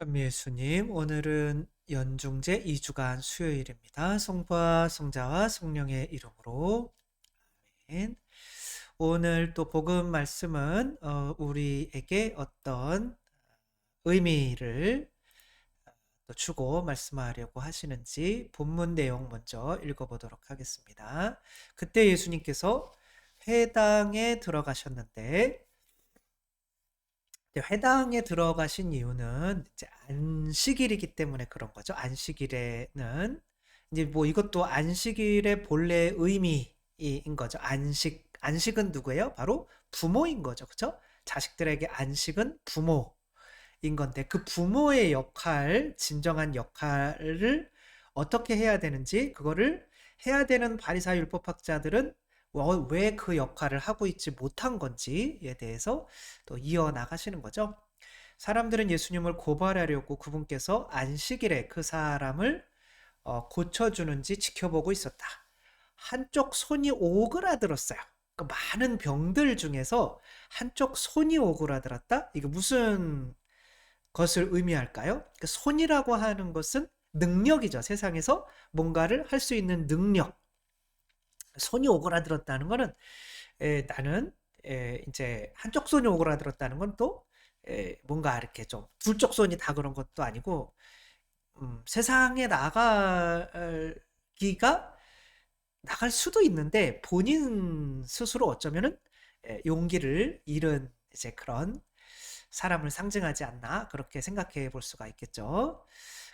예수님, 오늘은 연중제 2주간 수요일입니다. 성부와 성자와 성령의 이름으로 아멘. 오늘 또 복음 말씀은 우리에게 어떤 의미를 또 주고 말씀하려고 하시는지 본문 내용 먼저 읽어보도록 하겠습니다. 그때 예수님께서 회당에 들어가셨는데 회당에 들어가신 이유는 이제 안식일이기 때문에 그런 거죠. 안식일에는 이제 뭐 이것도 안식일의 본래 의미인 거죠. 안식은 누구예요? 바로 부모인 거죠. 그렇죠? 자식들에게 안식은 부모인 건데 그 부모의 역할, 진정한 역할을 어떻게 해야 되는지 그거를 해야 되는 바리사의 율법학자들은 왜 그 역할을 하고 있지 못한 건지에 대해서 또 이어나가시는 거죠. 사람들은 예수님을 고발하려고 그분께서 안식일에 그 사람을 고쳐주는지 지켜보고 있었다. 한쪽 손이 오그라들었어요. 그 많은 병들 중에서 한쪽 손이 오그라들었다? 이게 무슨 것을 의미할까요? 그 손이라고 하는 것은 능력이죠. 세상에서 뭔가를 할 수 있는 능력. 손이 오그라들었다는 거는 나는 이제 한쪽 손이 오그라들었다는 건 또 뭔가 이렇게 좀 둘쪽 손이 다 그런 것도 아니고 세상에 나갈 수도 있는데 본인 스스로 어쩌면은 용기를 잃은 이제 그런 사람을 상징하지 않나 그렇게 생각해 볼 수가 있겠죠.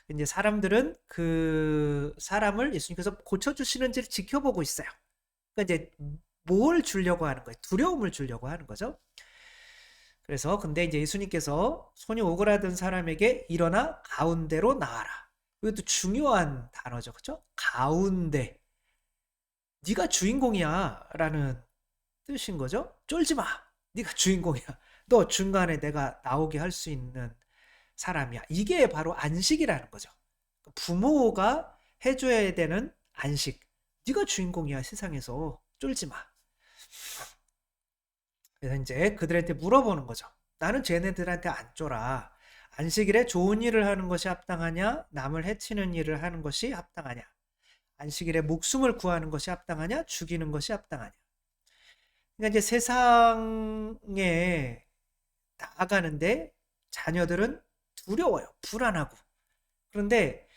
이제 사람들은 그 사람을 예수님께서 고쳐주시는지를 지켜보고 있어요. 그러니까 이제 뭘 주려고 하는 거예요? 두려움을 주려고 하는 거죠. 그래서 근데 이제 예수님께서 손이 오그라든 사람에게 일어나 가운데로 나와라. 이것도 중요한 단어죠. 그렇죠? 가운데. 네가 주인공이야 라는 뜻인 거죠. 쫄지 마. 네가 주인공이야. 너 중간에 내가 나오게 할 수 있는 사람이야. 이게 바로 안식이라는 거죠. 부모가 해줘야 되는 안식. 네가 주인공이야 세상에서. 쫄지 마. 그래서 이제 그들한테 물어보는 거죠. 나는 쟤네들한테 안 쫄아. 안식일에 좋은 일을 하는 것이 합당하냐? 남을 해치는 일을 하는 것이 합당하냐? 안식일에 목숨을 구하는 것이 합당하냐? 죽이는 것이 합당하냐? 그러니까 이제 세상에 나아가는데 자녀들은 두려워요. 불안하고. 그런데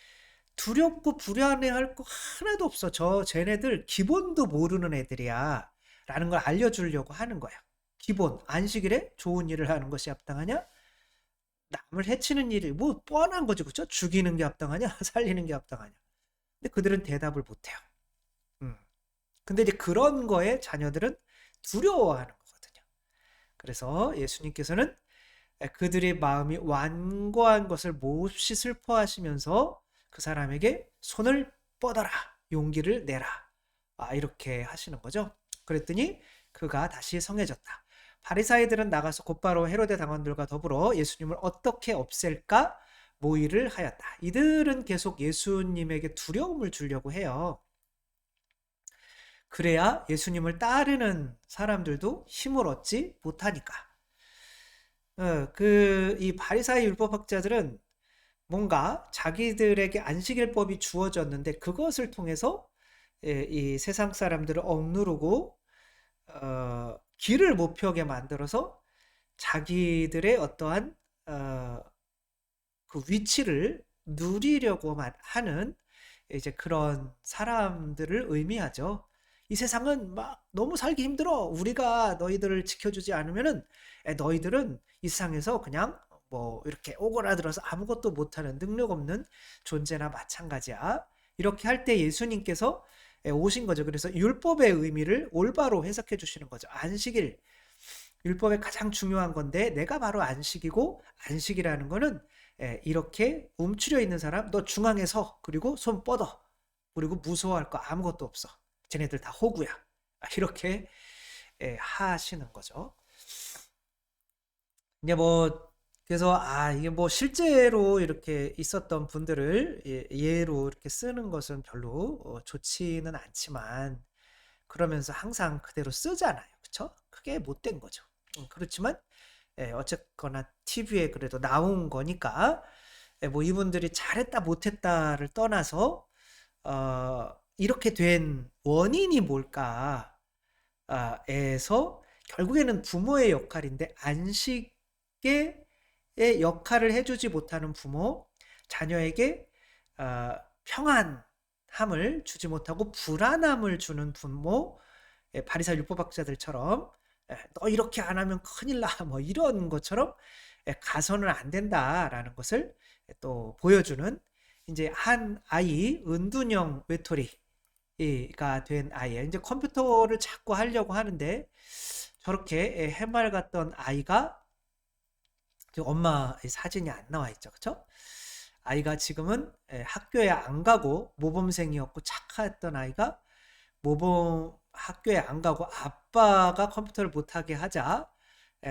두렵고 불안해할 거 하나도 없어. 쟤네들 기본도 모르는 애들이야. 라는 걸 알려주려고 하는 거야. 기본, 안식일에 좋은 일을 하는 것이 합당하냐? 남을 해치는 일이 뭐 뻔한 거죠. 그쵸? 죽이는 게 합당하냐? 살리는 게 합당하냐? 근데 그들은 대답을 못해요. 음. 근데 이제 그런 거에 자녀들은 두려워하는 거거든요. 그래서 예수님께서는 그들의 마음이 완고한 것을 몹시 슬퍼하시면서 그 사람에게 손을 뻗어라, 용기를 내라. 이렇게 하시는 거죠. 그랬더니 그가 다시 성해졌다. 바리사이들은 나가서 곧바로 헤로데 당원들과 더불어 예수님을 어떻게 없앨까 모의를 하였다. 이들은 계속 예수님에게 두려움을 주려고 해요. 그래야 예수님을 따르는 사람들도 힘을 얻지 못하니까. 이 바리사의 율법학자들은 뭔가 자기들에게 안식일법이 주어졌는데 그것을 통해서 이 세상 사람들을 억누르고 길을 못 펴게 만들어서 자기들의 어떠한 그 위치를 누리려고만 하는 이제 그런 사람들을 의미하죠. 이 세상은 막 너무 살기 힘들어. 우리가 너희들을 지켜주지 않으면은 너희들은 이 세상에서 그냥 뭐 이렇게 오그라들어서 아무것도 못하는 능력 없는 존재나 마찬가지야. 이렇게 할 때 예수님께서 오신 거죠. 그래서 율법의 의미를 올바로 해석해 주시는 거죠. 안식일, 율법의 가장 중요한 건데 내가 바로 안식이고 안식이라는 거는 이렇게 움츠려 있는 사람 너 중앙에 서 그리고 손 뻗어 그리고 무서워할 거 아무것도 없어 쟤네들 다 호구야 이렇게 하시는 거죠. 이제 뭐 그래서 이게 뭐 실제로 이렇게 있었던 분들을 예로 이렇게 쓰는 것은 별로 좋지는 않지만 그러면서 항상 그대로 쓰잖아요. 그쵸? 그게 못된 거죠. 그렇지만 어쨌거나 TV에 그래도 나온 거니까 뭐 이분들이 잘했다 못했다를 떠나서 이렇게 된 원인이 뭘까? 에서 결국에는 부모의 역할인데 안식의 역할을 해주지 못하는 부모, 자녀에게 평안함을 주지 못하고 불안함을 주는 부모, 바리새인 율법학자들처럼 너 이렇게 안 하면 큰일 나, 뭐 이런 것처럼 가서는 안 된다라는 것을 또 보여주는 이제 한 아이 은둔형 외톨이가 된 아이예요. 이제 컴퓨터를 자꾸 하려고 하는데 저렇게 해맑았던 아이가 지금 엄마 사진이 안 나와 있죠, 그렇죠? 아이가 지금은 학교에 안 가고 모범생이었고 착했던 아이가 모범 학교에 안 가고 아빠가 컴퓨터를 못하게 하자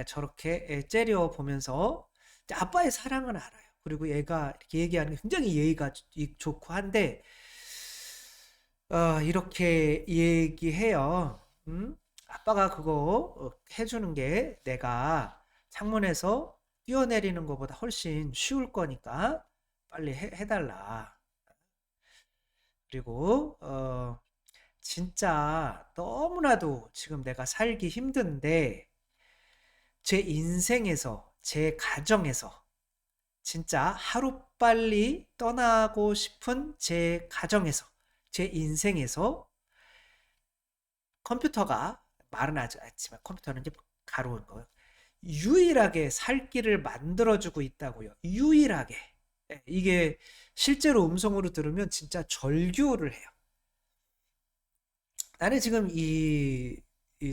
저렇게 째려 보면서 아빠의 사랑은 알아요. 그리고 얘가 이렇게 얘기하는 게 굉장히 예의가 좋고 한데 이렇게 얘기해요. 아빠가 그거 해주는 게 내가 창문에서 뛰어내리는 것보다 훨씬 쉬울 거니까 빨리 해달라. 그리고 진짜 너무나도 지금 내가 살기 힘든데 제 인생에서 제 가정에서 진짜 하루빨리 떠나고 싶은 제 가정에서 제 인생에서 컴퓨터가 말은 하지 않지만 컴퓨터는 이제 가로운 거예요. 유일하게 살 길을 만들어주고 있다고요. 유일하게. 이게 실제로 음성으로 들으면 진짜 절규를 해요. 나는 지금 이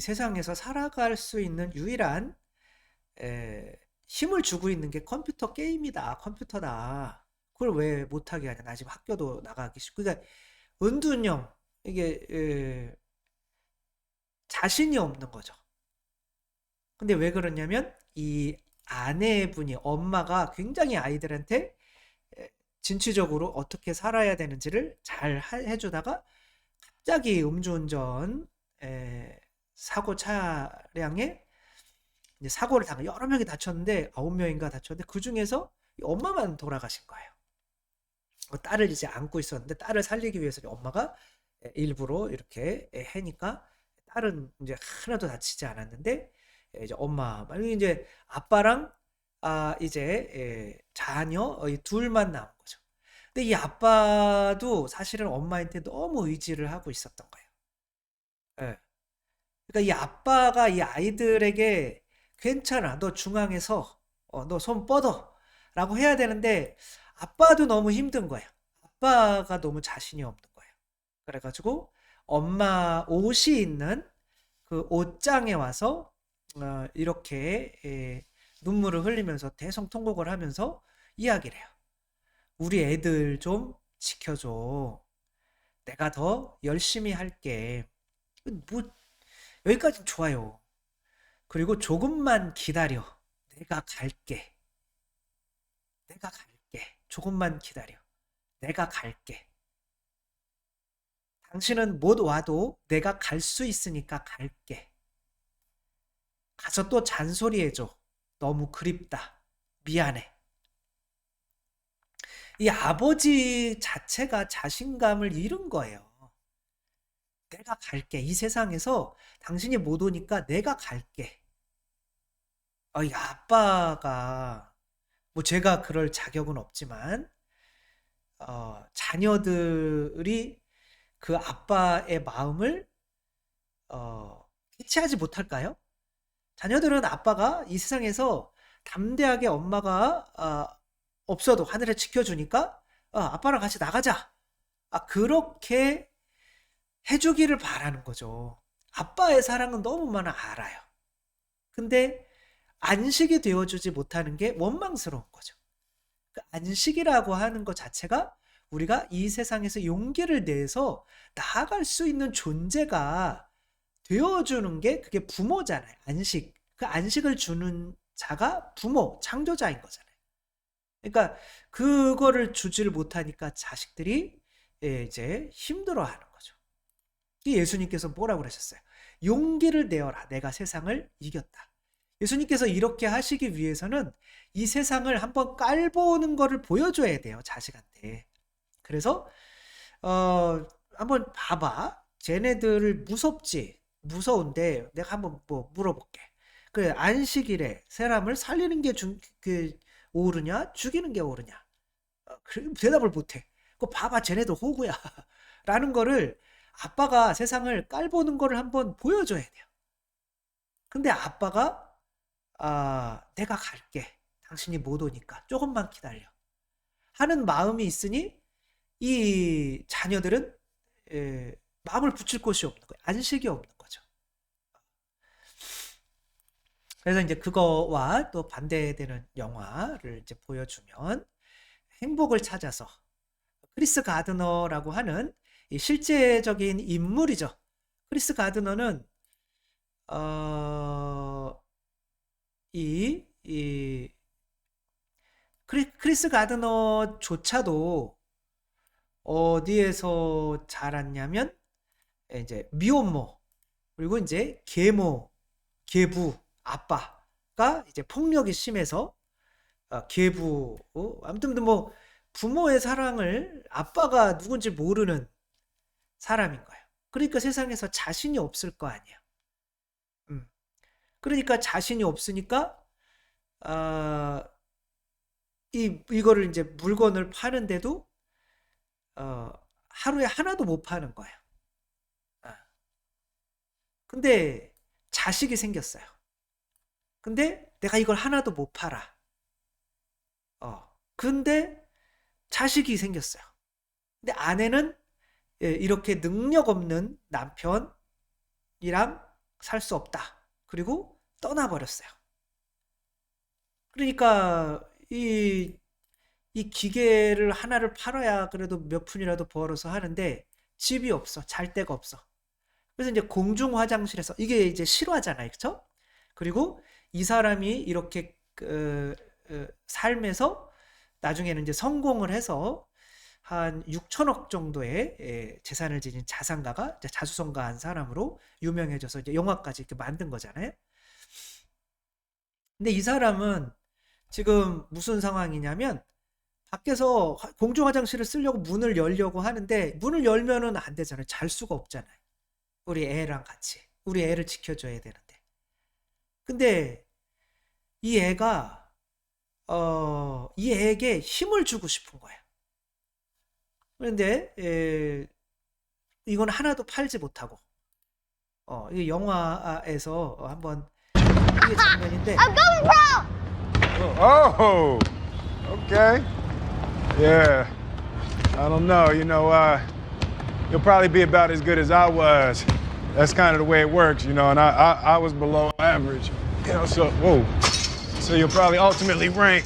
세상에서 살아갈 수 있는 유일한 힘을 주고 있는 게 컴퓨터 게임이다. 컴퓨터다. 그걸 왜 못하게 하냐. 나 지금 학교도 나가기 싫고. 그러니까 은둔형 이게 자신이 없는 거죠. 근데 왜 그러냐면 이 아내분이 엄마가 굉장히 아이들한테 진취적으로 어떻게 살아야 되는지를 잘 해주다가 갑자기 음주운전 사고 차량에 이제 사고를 당해 여러 명이 다쳤는데 9명인가 다쳤는데 그 중에서 엄마만 돌아가신 거예요. 딸을 이제 안고 있었는데 딸을 살리기 위해서 엄마가 일부러 이렇게 해니까 딸은 이제 하나도 다치지 않았는데 이제 엄마 이제 아빠랑 이제 자녀 이 둘만 남은 거죠. 근데 이 아빠도 사실은 엄마한테 너무 의지를 하고 있었던 거예요. 예. 그러니까 이 아빠가 이 아이들에게 괜찮아, 너 중앙에서 너 손 뻗어 라고 해야 되는데 아빠도 너무 힘든 거예요. 아빠가 너무 자신이 없는 거예요. 그래가지고 엄마 옷이 있는 그 옷장에 와서 이렇게 눈물을 흘리면서 대성통곡을 하면서 이야기를 해요. 우리 애들 좀 지켜줘. 내가 더 열심히 할게. 뭐 여기까지 좋아요. 그리고 조금만 기다려. 내가 갈게. 내가 갈게. 조금만 기다려. 내가 갈게. 당신은 못 와도 내가 갈 수 있으니까 갈게. 가서 또 잔소리해줘. 너무 그립다. 미안해. 이 아버지 자체가 자신감을 잃은 거예요. 내가 갈게. 이 세상에서 당신이 못 오니까 내가 갈게. 이 아빠가 뭐 제가 그럴 자격은 없지만 자녀들이 그 아빠의 마음을 캐치하지 못할까요? 자녀들은 아빠가 이 세상에서 담대하게 엄마가 없어도 하늘에 지켜주니까 아빠랑 같이 나가자. 그렇게 해주기를 바라는 거죠. 아빠의 사랑은 너무 많아 알아요. 근데 안식이 되어주지 못하는 게 원망스러운 거죠. 그 안식이라고 하는 것 자체가 우리가 이 세상에서 용기를 내서 나아갈 수 있는 존재가 되어주는 게 그게 부모잖아요. 안식. 그 안식을 주는 자가 부모, 창조자인 거잖아요. 그러니까 그거를 주지를 못하니까 자식들이 이제 힘들어하는 거죠. 예수님께서 뭐라고 그러셨어요? 용기를 내어라. 내가 세상을 이겼다. 예수님께서 이렇게 하시기 위해서는 이 세상을 한번 깔보는 거를 보여줘야 돼요, 자식한테. 그래서 한번 봐봐. 쟤네들을 무섭지? 무서운데 내가 한번 뭐 물어볼게. 그래, 안식일에 사람을 살리는 게 옳으냐? 죽이는 게 옳으냐? 그래, 대답을 못해. 그거 봐봐, 쟤네들 호구야. 라는 거를 아빠가 세상을 깔보는 거를 한번 보여줘야 돼요. 근데 아빠가 내가 갈게. 당신이 못 오니까 조금만 기다려. 하는 마음이 있으니 이 자녀들은 마음을 붙일 곳이 없는 거예요. 안식이 없는 거죠. 그래서 이제 그거와 또 반대되는 영화를 이제 보여주면 행복을 찾아서 크리스 가드너라고 하는 이 실제적인 인물이죠. 크리스 가드너는 크리스 가드너조차도 어디에서 자랐냐면 이제 미혼모 그리고 이제 계부 아빠가 이제 폭력이 심해서 계부 아무튼 뭐 부모의 사랑을 아빠가 누군지 모르는 사람인 거예요. 그러니까 세상에서 자신이 없을 거 아니에요. 그러니까 자신이 없으니까 이거를 이제 물건을 파는데도 하루에 하나도 못 파는 거예요. 근데 자식이 생겼어요. 근데 내가 이걸 하나도 못 팔아. 근데 자식이 생겼어요. 근데 아내는 이렇게 능력 없는 남편이랑 살 수 없다. 그리고 떠나버렸어요. 그러니까 이 기계를 하나를 팔아야 그래도 몇 푼이라도 벌어서 하는데 집이 없어. 잘 데가 없어. 그래서 이제 공중 화장실에서 이게 이제 실화잖아요. 그렇죠? 그리고 이 사람이 이렇게 삶에서 나중에는 이제 성공을 해서 한 6천억 정도의 재산을 지닌 자산가가 자수성가한 사람으로 유명해져서 이제 영화까지 이렇게 만든 거잖아요. 근데 이 사람은 지금 무슨 상황이냐면 밖에서 공중 화장실을 쓰려고 문을 열려고 하는데 문을 열면은 안 되잖아요. 잘 수가 없잖아요. 우리 애랑 같이. 우리 애를 지켜줘야 되는데. 근데 이 애가 이 애에게 힘을 주고 싶은 거예요. 그런데 이건 하나도 팔지 못하고 이 영화에서 한번 이게 장면인데 I'm going, bro! Oh, okay. Yeah. I don't know. You'll probably be about as good as I was. That's kind of the way it works, and I was below average. So you'll probably ultimately rank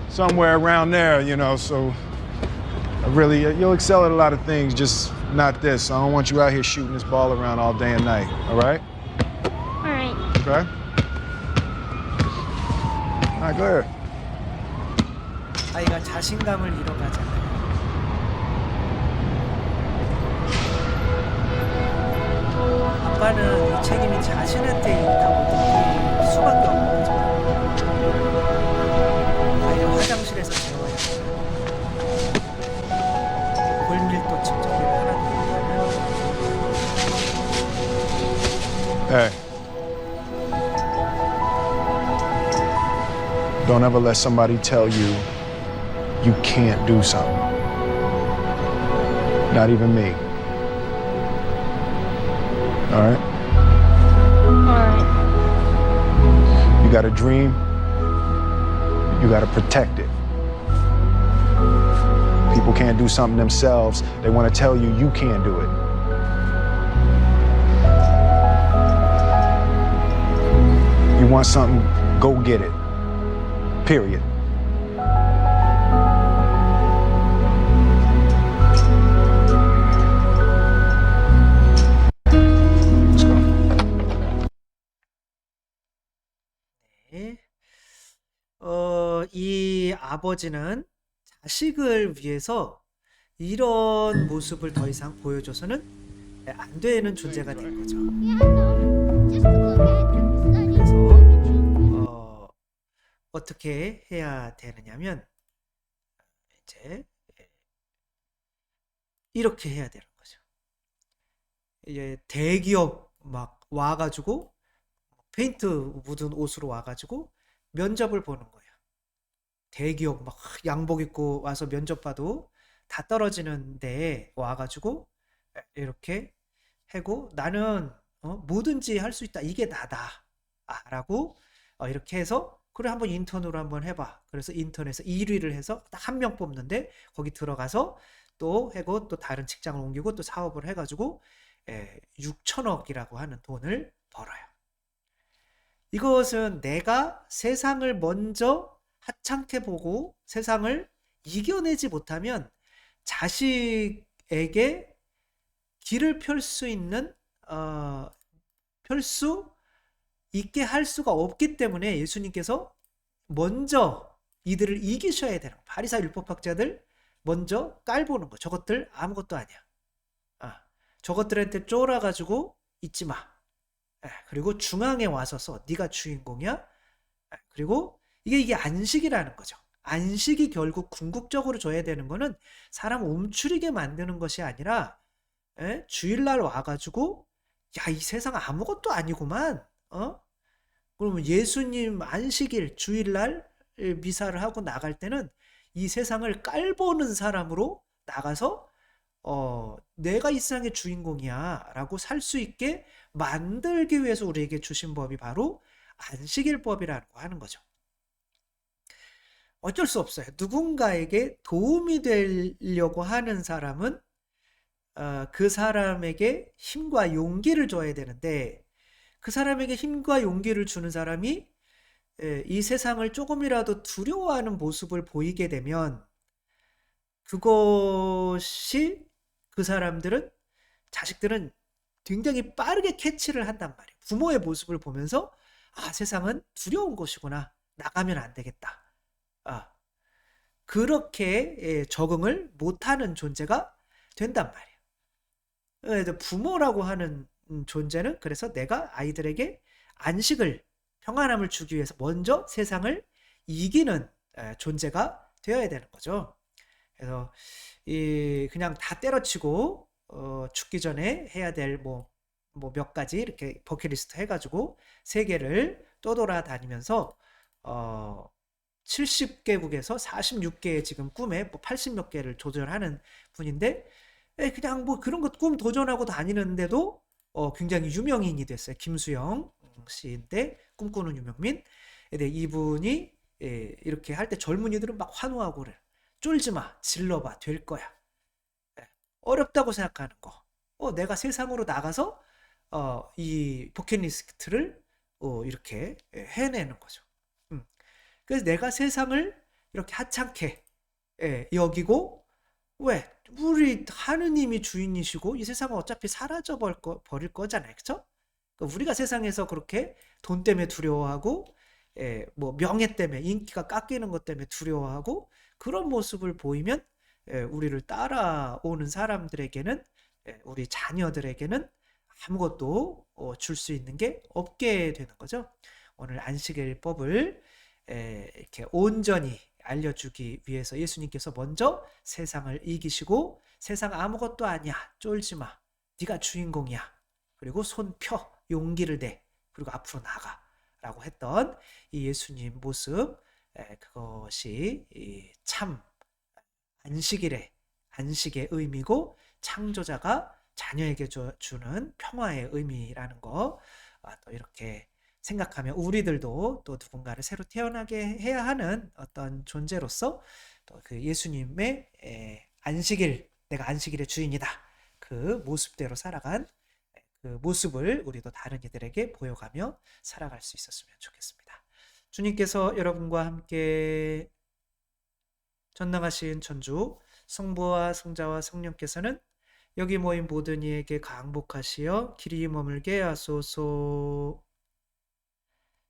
somewhere around there, so you'll excel at a lot of things, just not this. I don't want you out here shooting this ball around all day and night, all right? All right. Okay? All right, go ahead. 아이가 자신감을 잃어가잖아요. 아빠는 이 책임이 자신한테 있다고 느낄 수밖에 없는 거죠. 아이가 화장실에서 재워야 된다. 골밀도 측정기를 하나도 못하면 Hey. Don't ever let somebody tell you you can't do something. Not even me. All right? All right. You got a dream, you got to protect it. People can't do something themselves. They want to tell you you can't do it. You want something, go get it. Period. Let's go. 네. 이 아버지는 자식을 위해서 이런 모습을 더 이상 보여줘서는 안 되는 존재가 된 거죠. Yeah, I know. Just to go ahead and study. 그래서 어떻게 해야 되느냐면 이제 이렇게 해야 되는 거죠. 이제 대기업 막 와가지고 페인트 묻은 옷으로 와가지고 면접을 보는 거예요. 대기업 막 양복 입고 와서 면접 봐도 다 떨어지는데 와가지고 이렇게 하고 나는 뭐든지 할 수 있다. 이게 나다. 라고 이렇게 해서 그래 한번 인턴으로 한번 해봐. 그래서 인턴에서 1위를 해서 딱 한 명 뽑는데 거기 들어가서 또 하고 또 다른 직장을 옮기고 또 사업을 해가지고 6천억이라고 하는 돈을 벌어요. 이것은 내가 세상을 먼저 하찮게 보고 세상을 이겨내지 못하면 자식에게 길을 펼 수 있는 펼 수 있게 할 수가 없기 때문에 예수님께서 먼저 이들을 이기셔야 되는 거예요. 바리사 율법학자들 먼저 깔보는 거. 저것들 아무것도 아니야. 저것들한테 쫄아가지고 있지 마. 그리고 중앙에 와서서 네가 주인공이야. 그리고 이게 안식이라는 거죠. 안식이 결국 궁극적으로 줘야 되는 거는 사람 움츠리게 만드는 것이 아니라 주일날 와가지고 야, 이 세상 아무것도 아니구만. 그러면 예수님 안식일 주일날 미사를 하고 나갈 때는 이 세상을 깔보는 사람으로 나가서 내가 이 세상의 주인공이야 라고 살 수 있게 만들기 위해서 우리에게 주신 법이 바로 안식일법이라고 하는 거죠. 어쩔 수 없어요. 누군가에게 도움이 되려고 하는 사람은 그 사람에게 힘과 용기를 줘야 되는데 그 사람에게 힘과 용기를 주는 사람이 이 세상을 조금이라도 두려워하는 모습을 보이게 되면 그것이 그 사람들은 자식들은 굉장히 빠르게 캐치를 한단 말이에요. 부모의 모습을 보면서 세상은 두려운 곳이구나. 나가면 안 되겠다. 그렇게 적응을 못하는 존재가 된단 말이에요. 부모라고 하는 존재는 그래서 내가 아이들에게 안식을 평안함을 주기 위해서 먼저 세상을 이기는 존재가 되어야 되는 거죠. 그래서 그냥 다 때려치고 죽기 전에 해야 될 뭐 몇 가지 이렇게 버킷리스트 해가지고 세계를 떠돌아다니면서 70개국에서 46개의 지금 꿈에 뭐 80몇 개를 도전하는 분인데 그냥 뭐 그런 것 꿈 도전하고 다니는데도 굉장히 유명인이 됐어요. 김수영 씨인데 꿈꾸는 유명민. 근데 이분이 이렇게 할 때 젊은이들은 막 환호하고 그래. 쫄지 마, 질러봐, 될 거야. 어렵다고 생각하는 거. 내가 세상으로 나가서 이 버킷리스트를 이렇게 해내는 거죠. 그래서 내가 세상을 이렇게 하찮게 여기고 왜? 우리 하느님이 주인이시고 이 세상은 어차피 사라져 버릴 거잖아요. 그렇죠? 그러니까 우리가 세상에서 그렇게 돈 때문에 두려워하고 뭐 명예 때문에 인기가 깎이는 것 때문에 두려워하고 그런 모습을 보이면 우리를 따라오는 사람들에게는 우리 자녀들에게는 아무것도 줄 수 있는 게 없게 되는 거죠. 오늘 안식일법을 이렇게 온전히 알려주기 위해서 예수님께서 먼저 세상을 이기시고 세상 아무것도 아니야. 쫄지 마. 네가 주인공이야. 그리고 손 펴. 용기를 내. 그리고 앞으로 나가. 라고 했던 이 예수님 모습 그것이 참 안식의 의미고 창조자가 자녀에게 주는 평화의 의미라는 거 또 이렇게 생각하면 우리들도 또 누군가를 새로 태어나게 해야 하는 어떤 존재로서 또 그 예수님의 내가 안식일의 주인이다. 그 모습대로 살아간 그 모습을 우리도 다른 이들에게 보여가며 살아갈 수 있었으면 좋겠습니다. 주님께서 여러분과 함께 전능하신 천주 성부와 성자와 성령께서는 여기 모인 모든 이에게 강복하시어 길이 머물게 하소서.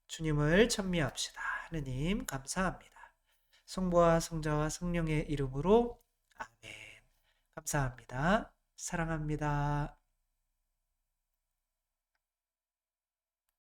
주님을 찬미합시다. 하느님 감사합니다. 성부와 성자와 성령의 이름으로 아멘. 감사합니다. 사랑합니다.